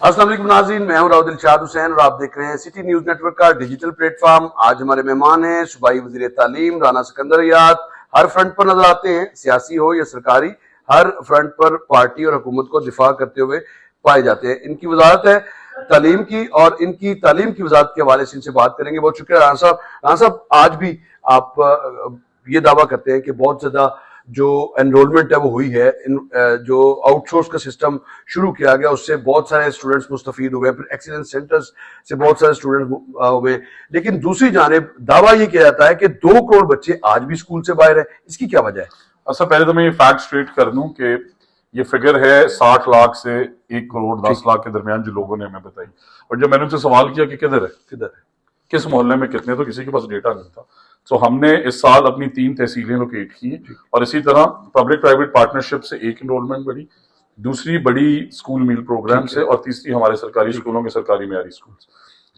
अस्सलाम वालेकुम नाज़रीन, मैं हूं राव दिलशाद हुसैन और आप देख रहे हैं सिटी न्यूज नेटवर्क का डिजिटल प्लेटफॉर्म। आज हमारे मेहमान हैं सूबाई वज़ीर तालीम राना सिकंदर। हर फ्रंट पर नजर आते हैं, सियासी हो या सरकारी, हर फ्रंट पर पार्टी और हुकूमत को दिफा करते हुए पाए जाते हैं। इनकी वजारत है तालीम की और इनकी तालीम की वजारत के हवाले से इनसे बात करेंगे। बहुत शुक्रिया राना साहब। राना साहब, आज भी आप ये दावा करते हैं कि बहुत ज्यादा जो एनरोलमेंट है वो हुई है, जो आउटसोर्स का सिस्टम शुरू किया गया उससे बहुत सारे स्टूडेंट्स मुस्तफीद हुए, फिर एक्सीलेंस सेंटर्स से बहुत सारे स्टूडेंट्स हुए। लेकिन दूसरी जानिब दावा ये किया जाता है कि 2 करोड़ बच्चे आज भी स्कूल से बाहर है। इसकी क्या वजह है? अच्छा, पहले तो मैं ये फैक्ट स्ट्रेट कर दूं कि ये फिगर है 60 लाख से 1 करोड़ 10 लाख के दरमियान जो लोगों ने हमें बताई। और जब मैंने उनसे सवाल किया कि किधर है किस मोहल्ले में कितने, तो किसी के पास डेटा नहीं था। तो हमने इस साल अपनी 3 तहसीलें लोकेट की और इसी तरह पब्लिक प्राइवेट पार्टनरशिप से एक एनरोलमेंट बढ़ी, दूसरी बड़ी स्कूल मील प्रोग्राम से, और तीसरी हमारे सरकारी स्कूलों के सरकारी मेयारी स्कूल।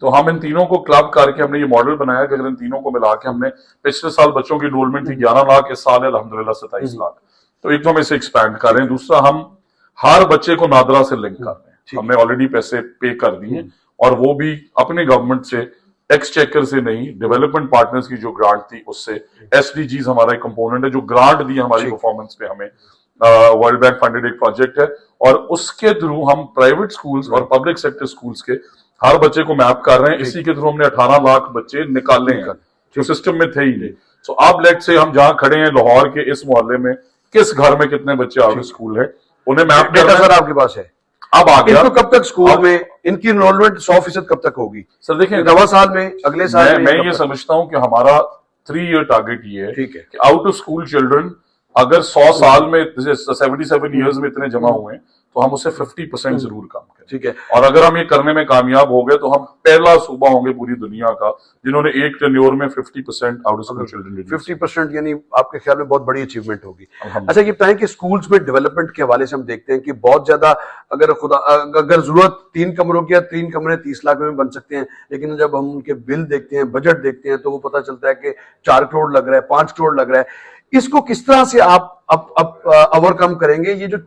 तो हम इन तीनों को क्लब करके हमने ये मॉडल बनाया कि अगर इन तीनों को मिला के हमने पिछले साल बच्चों की एनरोलमेंट थी 11 लाख, इस साल है अल्हम्दुलिल्लाह 27 लाख। तो एक तो हम इसे एक्सपैंड कर रहे हैं, दूसरा हम हर बच्चे को नादरा से लिंक कर रहे हैं। हमने ऑलरेडी पैसे पे कर दिए और वो भी अपने गवर्नमेंट से, एक्सचेकर से नहीं, डेवलपमेंट पार्टनर्स की जो ग्रांट थी उससे। एसडीजीज हमारा एक कंपोनेंट है जो ग्रांट दी हमारी परफॉर्मेंस पे हमें, वर्ल्ड बैंक फंडेड एक प्रोजेक्ट है और उसके थ्रू हम प्राइवेट स्कूल्स और पब्लिक सेक्टर स्कूल्स के हर बच्चे को मैप कर रहे हैं। इसी के थ्रू हमने 18 लाख बच्चे निकाले हैं जो सिस्टम में थे ही नहीं। तो अब लेट से हम जहां खड़े हैं लाहौर के इस मोहल्ले में किस घर में कितने बच्चे आउट स्कूल है उन्हें मैप डेटा सर आपके पास है? अब आ गया। कब तक स्कूल में इनकी एनरोलमेंट 100% कब तक होगी? सर देखिए, नवा साल में, अगले साल में? मैं ये समझता हूं कि हमारा 3 ईयर टारगेट ये है कि आउट ऑफ स्कूल चिल्ड्रन अगर 100 साल में 77 ईयर्स में इतने जमा हुए तो हम उसे 50% जरूर कम करें। ठीक है। और अगर हम ये करने में कामयाब हो गए तो हम पहला सूबा होंगे पूरी दुनिया का जिन्होंने एक टेन्योर में 50% आउट ऑफ स्कूल चिल्ड्रन। 50% यानी आपके ख्याल में बहुत बड़ी अचीवमेंट होगी। अच्छा, ये बताएं कि स्कूल्स में डेवलपमेंट के हवाले से हम देखते हैं कि बहुत ज्यादा, अगर जरूरत 3 कमरों की, 3 कमरे 30 लाख में बन सकते हैं, लेकिन जब हम उनके बिल देखते हैं, बजट देखते हैं, तो वो पता चलता है कि 4 करोड़ लग रहा है, 5 करोड़ लग रहा है। इसको किस तरह से आप ओवरकम करेंगे? ये जो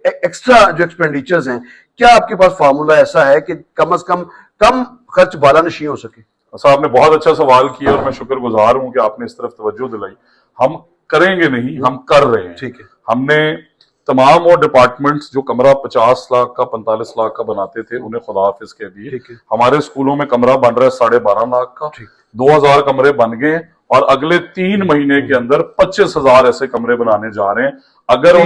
एक्स्ट्रा जो एक्सपेंडिचर्स हैं, क्या आपके पास फार्मूला ऐसा है कि कम से कम खर्च बालानशी हो सके? अच्छा, आपने बहुत अच्छा सवाल किया और मैं शुक्रगुजार हूं कि आपने इस तरफ तवज्जो दिलाई। हम करेंगे नहीं, हम कर रहे हैं। ठीक है। हमने तमाम वो डिपार्टमेंट्स जो कमरा 50 लाख का 45 लाख का बनाते थे उन्हें खुदा हाफिज कह दिए। हमारे स्कूलों में कमरा बन रहा है 12.5 लाख का। 2000 कमरे बन गए और अगले 3 महीने के अंदर 25,000 ऐसे कमरे बनाने जा रहे हैं। अगर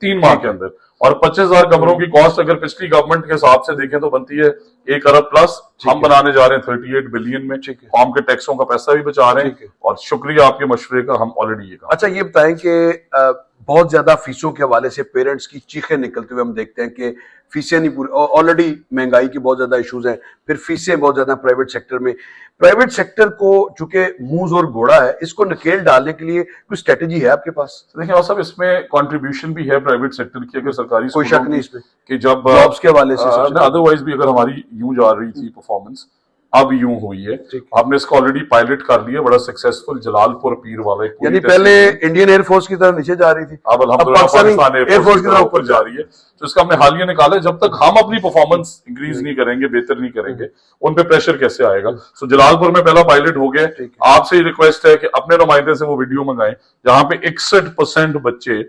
3 माह के अंदर, और 25,000 कमरों की कॉस्ट अगर पिछली गवर्नमेंट के हिसाब से देखें तो बनती है 1 अरब प्लस। हम बनाने जा रहे हैं 38 बिलियन में। कौम के टैक्सों का पैसा भी बचा रहे हैं और शुक्रिया आपके मशवरे का, हम ऑलरेडी ये काम। अच्छा, ये बताएं कि बहुत ज्यादा फीसों के हवाले से पेरेंट्स की चीखें निकलते हुए हम देखते हैं कि फीसें नहीं पूरी, ऑलरेडी महंगाई की बहुत ज्यादा इश्यूज हैं, फिर फीसें बहुत ज्यादा प्राइवेट सेक्टर में। प्राइवेट सेक्टर को चूंकि मुंह और घोड़ा है, इसको नकेल डालने के लिए कोई स्ट्रेटेजी है आपके पास? देखिए और सब इसमें कंट्रीब्यूशन भी है प्राइवेट सेक्टर की, अगर सरकारी कोई शक नहीं इसमें कि जब जॉब्स के हवाले से, अदरवाइज भी अगर हमारी यूं जा रही थी परफॉर्मेंस, अब यूं हुई है। हमने इसको ऑलरेडी पायलट कर लिया, बड़ा सक्सेसफुल, जलालपुर पीर वाला। यानी पहले इंडियन एयरफोर्स की तरफ नीचे जा रही थी, अब अल्हम्दुलिल्लाह पाकिस्तान एयरफोर्स की तरफ ऊपर जा रही है। तो इसका हमने हालिया निकाला। जब तक हम अपनी परफॉर्मेंस इंक्रीज नहीं करेंगे, बेहतर नहीं करेंगे, उन पे प्रेशर कैसे आएगा? सो जलालपुर में पहला पायलट हो गया। आपसे रिक्वेस्ट है कि अपने नुमाइंदे से वो वीडियो मंगाएं जहां पे 61% बच्चे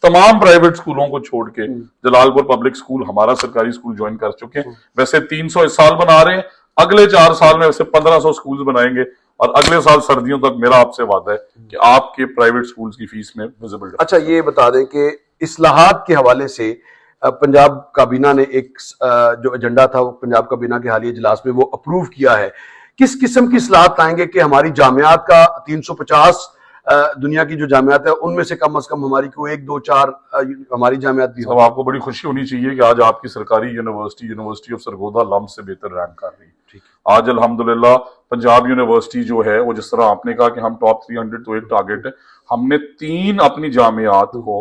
तमाम प्राइवेट स्कूलों को छोड़ के जलालपुर पब्लिक स्कूल, हमारा सरकारी स्कूल ज्वाइन कर चुके हैं। वैसे 300 इस साल बना रहे हैं, अगले 4 साल में वैसे 1500 स्कूल बनाएंगे और अगले साल सर्दियों तक मेरा आपसे वादा है कि आपके प्राइवेट स्कूल्स की फीस में विजिबल। अच्छा, ये बता दें कि इस्लाहात के हवाले से पंजाब काबीना ने एक जो एजेंडा था वो पंजाब काबीना के हालिया इजलास में वो अप्रूव किया है। किस किस्म की इस्लाहात आएंगे कि हमारी जामियात का 350 दुनिया की जो जामियात है उनमें से कम हमारी को 1, 2, 4 हमारी जामियात भी हो? आपको बड़ी खुशी होनी चाहिए कि आज आपकी सरकारी यूनिवर्सिटी ऑफ सरगोधा लम से बेहतर रैंक कर रही है। आज अल्हम्दुलिल्लाह पंजाब यूनिवर्सिटी जो है वो, जिस तरह आपने कहा कि हम टॉप 300 तो एक टारगेट है, हमने 3 अपनी जामियात को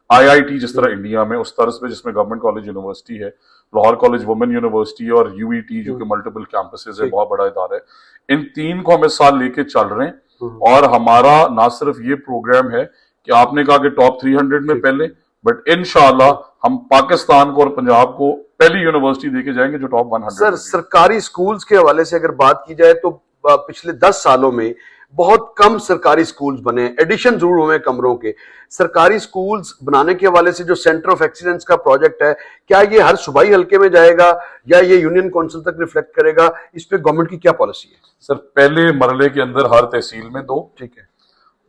IIT जिस तरह इंडिया में उस तर्ज पे जिसमें गवर्नमेंट कॉलेज यूनिवर्सिटी है, लाहौर कॉलेज वुमेन यूनिवर्सिटी और UET जो कि मल्टीपल कैंपसेस है, बहुत बड़ा इदारा है, इन 3 को हम इस साल लेके चल रहे हैं। और हमारा ना सिर्फ ये प्रोग्राम है कि आपने कहा कि टॉप 300 में पहले, बट इंशाल्लाह हम पाकिस्तान को और पंजाब को पहली यूनिवर्सिटी देके जाएंगे जो टॉप 100। सर, सरकारी स्कूल्स के हवाले से अगर बात की जाए तो पिछले 10 सालों में बहुत कम सरकारी स्कूल्स बने, एडिशन जरूर हुए कमरों के। सरकारी स्कूल्स बनाने के हवाले से जो सेंटर ऑफ एक्सीलेंस का प्रोजेक्ट है, क्या ये हर सूबाई हल्के में जाएगा या ये यूनियन काउंसिल तक रिफ्लेक्ट करेगा? इस पे गवर्नमेंट की क्या पॉलिसी है? सर, पहले मरले के अंदर हर तहसील में 2, ठीक है।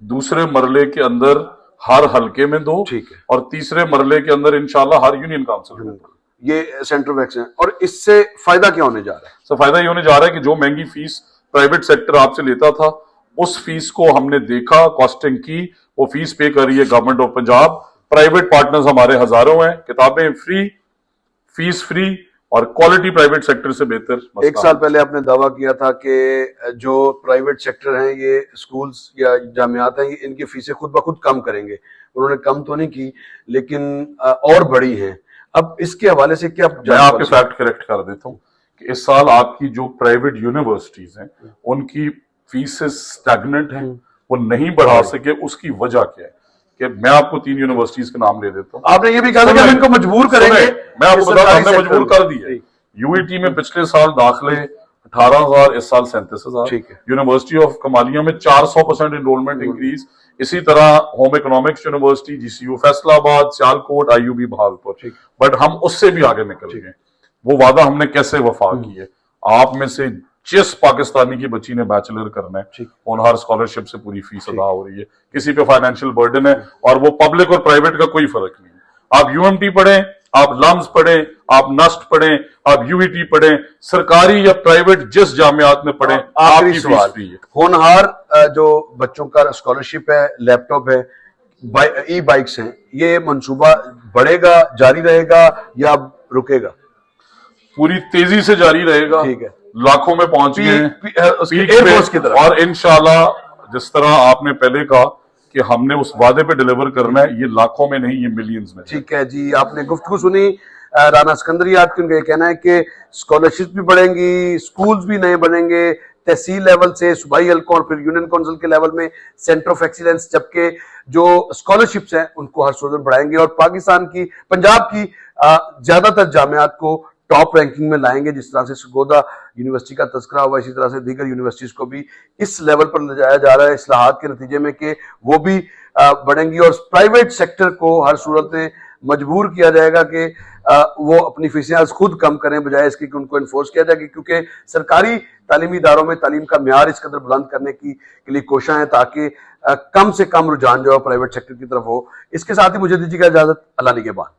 दूसरे मरले के अंदर हर हल्के में 2, ठीक है। और तीसरे मरले के अंदर इंशाल्लाह हर यूनियन काउंसिल में 2। ये सेंटर ऑफ एक्सीलेंस, और इससे फायदा क्या होने जा रहा है? सर, फायदा ये होने जा रहा है कि जो महंगी फीस प्राइवेट सेक्टर आपसे लेता था, उस फीस को हमने देखा, कॉस्टिंग की, वो फीस पे कर रही है government of Punjab. Private partners हमारे हजारों हैं, किताबें फ्री, फीस फ्री और क्वालिटी प्राइवेट सेक्टर से बेहतर। एक साल पहले आपने दावा किया था कि जो प्राइवेट सेक्टर हैं, ये स्कूल्स या जामियात हैं, इनकी फीसें खुद ब खुद कम करेंगे। उन्होंने कम तो नहीं की, लेकिन और बढ़ी हैं। अब इसके हवाले से क्या मैं आपके फैक्ट करेक्ट कर देता हूँ कि इस साल आपकी जो प्राइवेट यूनिवर्सिटीज हैं उनकी फीसें स्टैग्नेंट हैं, वो नहीं बढ़ा सके। उसकी वजह क्या है कि मैं आपको 3 यूनिवर्सिटीज के नाम ले देता हूँ। आपने ये भी कहा था कि हम इनको मजबूर करेंगे। मैं आपको बता रहा हूं, हमने मजबूर कर दिया। यूईटी में पिछले साल दाखिले 18,000, इस साल 37,000। ठीक है। यूनिवर्सिटी ऑफ कमालिया में 400% एनरोलमेंट इंक्रीज। इसी तरह home economics university, GCU Faisalabad, Sialkot, IUB Bahawalpur. But हम उससे भी आगे निकल गए। वो वादा हमने कैसे वफा की है? आप में से जिस पाकिस्तानी की बच्ची ने बैचलर करना है, उन हर स्कॉलरशिप से पूरी फीस अदा हो रही है। किसी पे फाइनेंशियल बर्डन है, और वो पब्लिक और प्राइवेट का कोई फर्क नहीं है। आप यूएमटी पढ़ें, आप लम्स पढ़ें, आप नस्ट पढ़ें, आप यूईटी पढ़ें, सरकारी या प्राइवेट जिस जामियात में पढ़ें, आपकी फीस फ्री है। होनहार जो बच्चों का स्कॉलरशिप है, लैपटॉप है, ई बाइक्स हैं, ये मंसूबा बढ़ेगा, जारी रहेगा या रुकेगा? पूरी तेजी से जारी रहेगा। ठीक है। लाखों में पहुंच गए एयरफोर्स की तरफ, और इंशाल्लाह जिस तरह आपने पहले कहा कि हमने उस वादे पे डिलीवर करना है, ये लाखों में नहीं, ये मिलियंस में। ठीक है जी, आपने गुफ्तगू सुनी राना सिकंदरियात की। उनका ये कहना है कि स्कॉलरशिप भी बढ़ेंगी, स्कूल्स भी नए बनेंगे, तहसील लेवल से सूबाई हल्कों और फिर यूनियन काउंसिल के लेवल में सेंटर ऑफ एक्सीलेंस, जबकि जो स्कॉलरशिप्स हैं उनको हर सूरत बढ़ाएंगे और पाकिस्तान की, पंजाब की ज्यादातर जामियात को टॉप रैंकिंग में लाएंगे। जिस तरह से सरगोदा यूनिवर्सिटी का तस्करा हुआ, इसी तरह से दीगर यूनिवर्सिटीज को भी इस लेवल पर ले जाया जा रहा है इस्लाहात के नतीजे में कि वो भी बढ़ेंगी। और प्राइवेट सेक्टर को हर सूरत में मजबूर किया जाएगा कि वो अपनी फीसें खुद कम करें, बजाय इसके कि उनको इन्फोर्स किया जाए, क्योंकि सरकारी तालीमी इदारों में तालीम का म्यार इस कदर बुलंद करने की के लिए कोशिशें हैं ताकि कम से कम रुझान जो है प्राइवेट सेक्टर की तरफ हो। इसके साथ ही मुझे दीजिएगा इजाजत, अल्लाह निगहबान।